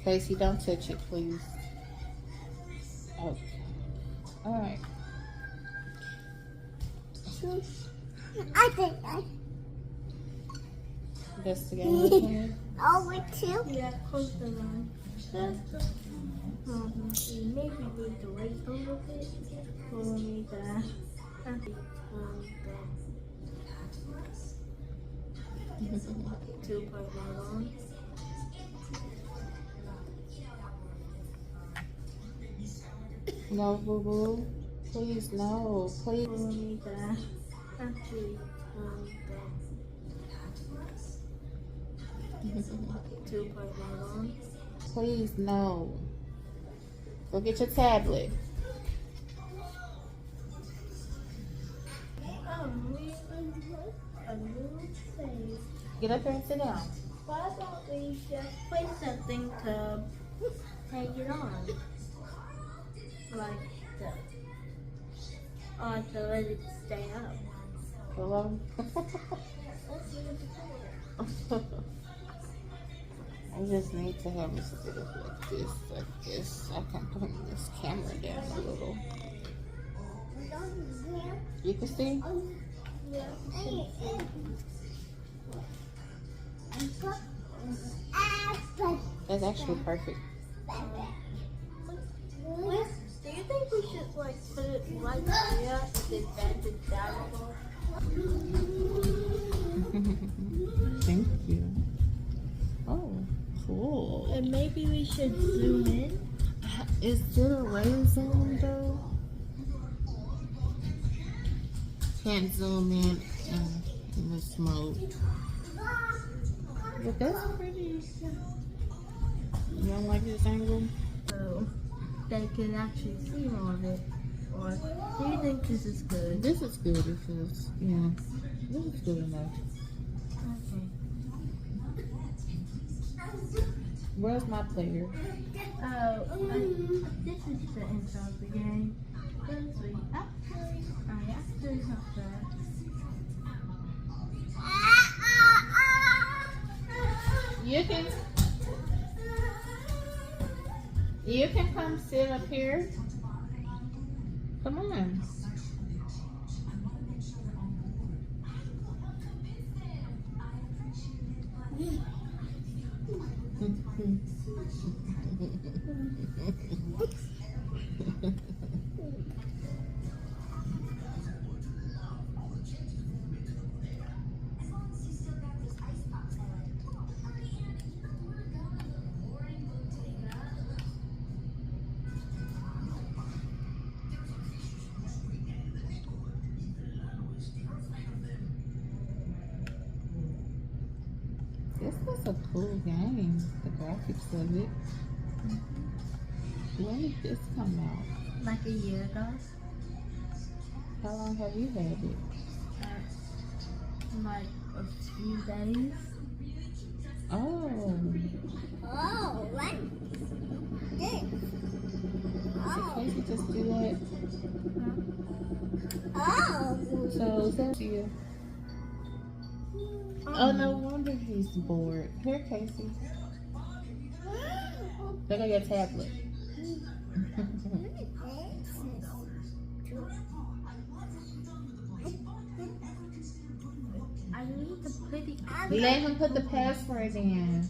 Kacey, don't touch it, please. Okay. All right. I think That's the game we're playing. over two. Yeah, close the line. Maybe we need to wait a little bit for me to to play my on. No, boo boo. Please, no. Please. For me to actually to play my on. Please, no. Go get your tablet. Get up there and sit down. Why don't we just play something to hang it on? Like to let it stay up. Hello? I just need to have it sit up like this. I guess I can put this camera down a little. You can see? That's actually perfect. Do you think we should like put it right here and then bend it down a little? Thank you. Oh, cool. And maybe we should zoom in. Is there a way to zoom though? Can't zoom in this mode. But that's pretty. You don't like this angle? So they can actually see all of it. Or do you think this is good? This is good. Yeah. This is good enough. Okay. Where's my player? This is the intro of the game. I actually have that. You can come sit up here. Come on. This was a cool game, the graphics of it. When did this come out? Like a year ago. How long have you had it? Like a few days. Oh. Oh, what? This. So Kacey just do that? Oh. So is that you? Oh, no wonder he's bored. Here, Kacey. Look at your tablet. I need to put it. Let him put the password in.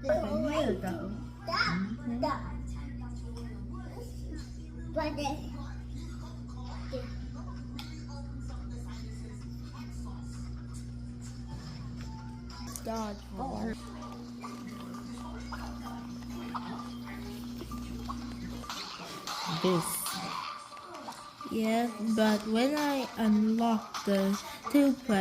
Like a year ago. But God. Oh. this. Yeah, but when I unlock the 2 player